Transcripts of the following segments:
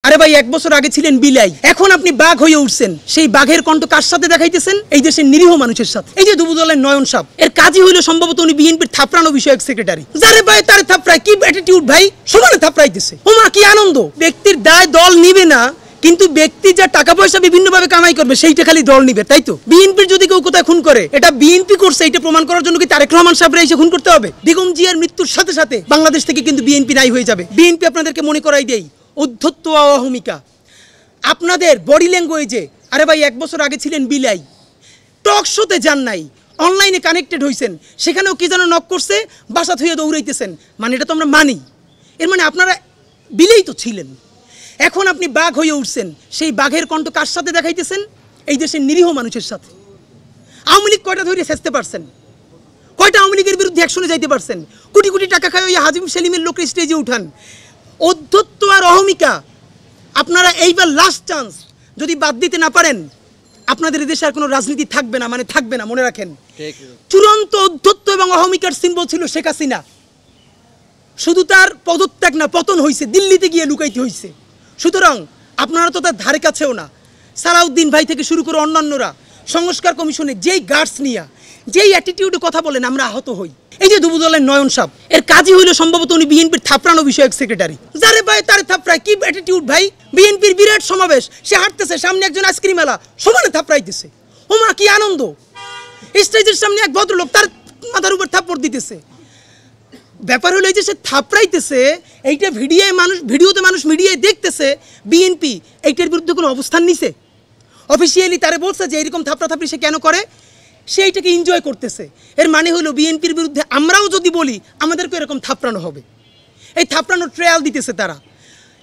আরে ভাই এক বছর আগে ছিলেন বিলাই, এখন আপনি বাঘ হয়ে উঠছেন। সেই বাঘের কণ্ঠ কার সাথে দেখাইতেছেন? এই দেশের নিরীহ মানুষের সাথে। এই যে দুবুদলের নয়ন সাহেব, এর কাজই হইলো সম্ভবত উনি বিএনপির থাপড়ানো বিষয়ক সেক্রেটারি। যারে ভাই তার থাপড়ায় কি অ্যাটিটিউড ভাই, সমানে থাপড়াইতেছে। ওমা কি আনন্দ! ব্যক্তির দায় দল নিবে না, কিন্তু ব্যক্তি যা টাকা পয়সা বিভিন্নভাবে কামাই করবে সেইটা খালি দল নিবে, তাই তো? বিএনপির যদি কেউ কোথায় খুন করে, এটা বিএনপি করছে এটা প্রমাণ করার জন্য কি তারেক রহমান সাহেবরা এসে খুন করতে হবে? বেগম জিয়ার মৃত্যুর সাথে সাথে বাংলাদেশ থেকে কিন্তু বিএনপি নাই হয়ে যাবে। বিএনপি আপনাদেরকে মনে করাই দেই অধ্যত্ত অহমিকা। আপনাদের বডি ল্যাঙ্গুয়েজে, আরে ভাই এক বছর আগে ছিলেন বিলাই, টক শোতে যান নাই, অনলাইনে কানেক্টেড হয়েছেন, সেখানেও কি যেন নক করছে, বাসা থুয়ে দৌড়াইতেছেন। মানে এটা তো আমরা মানি, এর মানে আপনারা বিলেই তো ছিলেন। এখন আপনি বাঘ হয়ে উঠছেন, সেই বাঘের কণ্ঠ কার সাথে দেখাইতেছেন? এই দেশের নিরীহ মানুষের সাথে। আওয়ামী লীগ কয়টা ধরে চেষ্টা পারছেন? কয়টা আওয়ামী লীগের বিরুদ্ধে অ্যাকশনে যাইতে পারছেন? কোটি কোটি টাকা খায় ওই হাজিম সেলিমের লোক স্টেজে উঠান। অধ্যত্ত আর অহমিকা আপনারা এইবার লাস্ট চান্স যদি বাদ দিতে না পারেন, আপনাদের দেশে আর কোনো রাজনীতি থাকবে না, মানে থাকবে না, মনে রাখেন। চূড়ান্ত অধ্যত্ত এবং অহমিকার সিম্বল ছিল শেখ হাসিনা। শুধু তার পদত্যাগ না, পতন হয়েছে, দিল্লিতে গিয়ে লুকাইতে হয়েছে। সুতরাং আপনারা তো তার ধারে কাছেও না। সালাউদ্দিন ভাই থেকে শুরু করে অন্যান্যরা সংস্কার কমিশনে যেই গার্ডস নিয়ে, যেই অ্যাটিটিউডে কথা বলেন, আমরা আহত হই। এই যে দুবুদলের নয়ন সাহেব, এর কাজই হইলো সম্ভবত উনি বিএনপির থাপড়ানো বিষয়ক সেক্রেটারি। যারে ভাই তার থাপড়ায় কি অ্যাটিটিউড ভাই! বিএনপির বিরাট সমাবেশ, সে হাঁটতেছে, সামনে একজন আইসক্রিম আলা সমানে থাপড়াইতেছে। ওমা কি আনন্দ! স্টেজের সামনে এক ভদ্রলোক তার মাথার উপর থাপ্পড় দিতেছে। ব্যাপার হলো এই যে সে থাপড়াইতেছে, এইটা ভিডিওতে মানুষ মিডিয়ায় দেখতেছে। বিএনপি এইটার বিরুদ্ধে কোনো অবস্থান নিছে? অফিসিয়ালি তারে বলছে যে এরকম থাপড়াথাপড়ি সে কেন করে? সে এইটাকে এনজয় করতেছে। এর মানে হলো বিএনপির বিরুদ্ধে আমরাও যদি বলি, আমাদেরকে এরকম থাপড়ানো হবে। এই থাপড়ানোর ট্রায়াল দিতেছে তারা।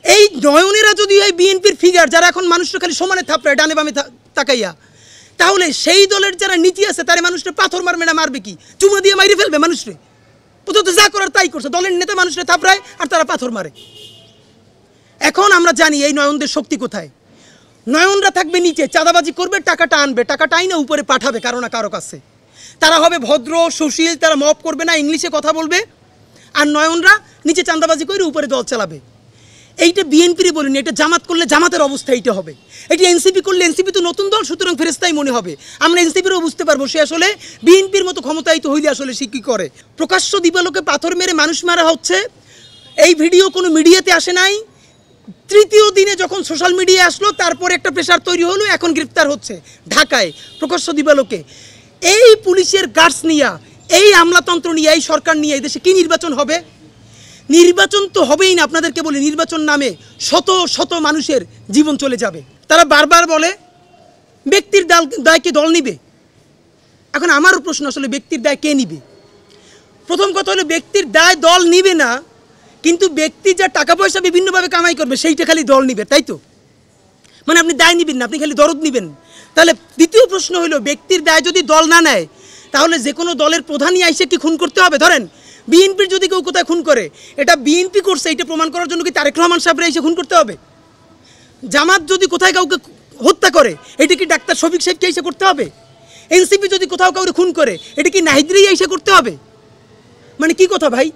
এই নয়নেরা যদি হয় বিএনপির ফিগার, যারা এখন মানুষটা খালি সমানে থাপড়ায় ডানে বামে তাকাইয়া, তাহলে সেই দলের যারা নীতি আছে তারা মানুষটা পাথর মারবে না, মারবে কি? চুমা দিয়ে মাইরে ফেলবে মানুষরে। প্রথমত যা করার তাই করছে, দলের নেতা মানুষরা থাপড়ায় আর তারা পাথর মারে। এখন আমরা জানি এই নয়নদের শক্তি কোথায়। নয়নরা থাকবে নিচে, চাঁদাবাজি করবে, টাকাটা আনবে, টাকাটা আইনা উপরে পাঠাবে কারো না কারো কাছে। তারা হবে ভদ্র সুশীল, তারা মপ করবে না, ইংলিশে কথা বলবে। আর নয়নরা নিচে চাঁদাবাজি করে উপরে দল চালাবে। এইটা বিএনপিরই বলিনি, এটা জামাত করলে জামাতের অবস্থা এইটা হবে। এটি এনসিপি করলে এনসিপি তো নতুন দল, সুতরাং ফেরেস্তাই মনে হবে। আমরা এনসিপিরও বুঝতে পারবো সে আসলে বিএনপির মতো ক্ষমতায়িত হইলে আসলে সে কী করে। প্রকাশ্য দিবালোকে পাথর মেরে মানুষ মারা হচ্ছে, এই ভিডিও কোনো মিডিয়াতে আসে নাই। তৃতীয় দিনে যখন সোশ্যাল মিডিয়ায় আসলো, তারপরে একটা প্রেশার তৈরি হলো, এখন গ্রেফতার হচ্ছে ঢাকায় প্রকাশ্য দিবালোকে। এই পুলিশের গার্ডস নিয়ে, এই আমলাতন্ত্র নিয়ে, এই সরকার নিয়ে এই দেশে কী নির্বাচন হবে? নির্বাচন তো হবেই না। আপনাদেরকে বলি, নির্বাচন নামে শত শত মানুষের জীবন চলে যাবে। তারা বারবার বলে ব্যক্তির দায়কে দল নিবে। এখন আমারও প্রশ্ন, আসলে ব্যক্তির দায় কে নিবে? প্রথম কথা হলো ব্যক্তির দায় দল নিবে না, কিন্তু ব্যক্তি যা টাকা পয়সা বিভিন্নভাবে কামাই করবে সেইটা খালি দল নিবে, তাই তো? মানে আপনি দায় নিবেন না, আপনি খালি দরদ নিবেন। তাহলে দ্বিতীয় প্রশ্ন হলো, ব্যক্তির দায় যদি দল না নেয়, তাহলে যে কোনো দলের প্রধানই আইসে কি খুন করতে হবে? ধরেন বিএনপির যদি কেউ কোথায় খুন করে, এটা বিএনপি করছে এটা প্রমাণ করার জন্য কি তারেক রহমান সাহেবরা এসে খুন করতে হবে? জামাত যদি কোথায় কাউকে হত্যা করে, এটা কি ডাক্তার শফিক সাহেবকে এসে করতে হবে? এনসিপি যদি কোথাও কাউকে খুন করে, এটা কি নাহিদরেই এসে করতে হবে? মানে কি কথা ভাই?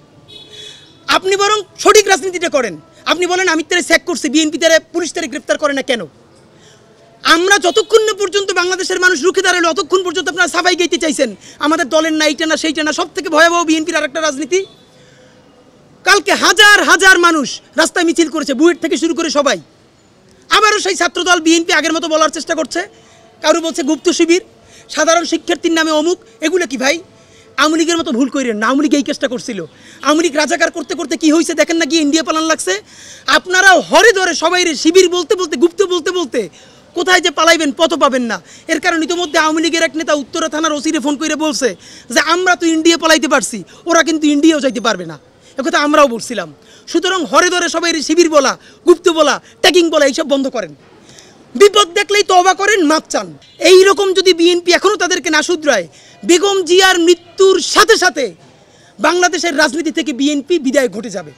আপনি বরং সঠিক রাজনীতিটা করেন। আপনি বলেন আমি তারা স্যাক করছি, বিএনপি তারা পুলিশ তারা গ্রেফতার করে না কেন? আমরা যতক্ষণ না পর্যন্ত বাংলাদেশের মানুষ রুখে দাঁড়ালো, ততক্ষণ পর্যন্ত আপনারা সাফাই গাইতে চাইছেন আমাদের দলের না এইটা না সেইটা না। সব থেকে ভয়াবহ বিএনপির আর একটা রাজনীতি। কালকে হাজার হাজার মানুষ রাস্তায় মিছিল করেছে, বুয়েট থেকে শুরু করে সবাই। আবারও সেই ছাত্রদল বিএনপি আগের মতো বলার চেষ্টা করছে। কারো বলছে গুপ্ত শিবির, সাধারণ শিক্ষার্থীর নামে অমুক। এগুলো কি ভাই? আওয়ামী লীগের মতো ভুল করেন না। আওয়ামী লীগ এই কেসটা করছিল। আওয়ামী লীগ রাজাকার করতে করতে কি হয়েছে দেখেন না, গিয়ে ইন্ডিয়া পালান লাগছে। আপনারাও হরে ধরে সবাই শিবির বলতে বলতে, গুপ্ত বলতে বলতে কোথায় যে পালাইবেন পথ পাবেন না। এর কারণ ইতিমধ্যে আওয়ামী লীগের এক নেতা উত্তরা থানার ওসিরে ফোন করে বলছে যে আমরা তো ইন্ডিয়া পালাইতে পারছি, ওরা কিন্তু ইন্ডিয়াও যাইতে পারবে না। একথা আমরাও বলছিলাম। সুতরাং হরে ধরে সবাই শিবির বলা, গুপ্ত বলা, ট্যাগিং বলা এইসব বন্ধ করেন। বিপদ দেখলেই তওবা করেন, মাপ চান। এইরকম যদি বিএনপি এখনও তাদেরকে না শুধরায়, বেগম জিয়ার মৃত্যুর সাথে সাথে বাংলাদেশের রাজনীতি থেকে বিএনপি বিদায় ঘটে যাবে।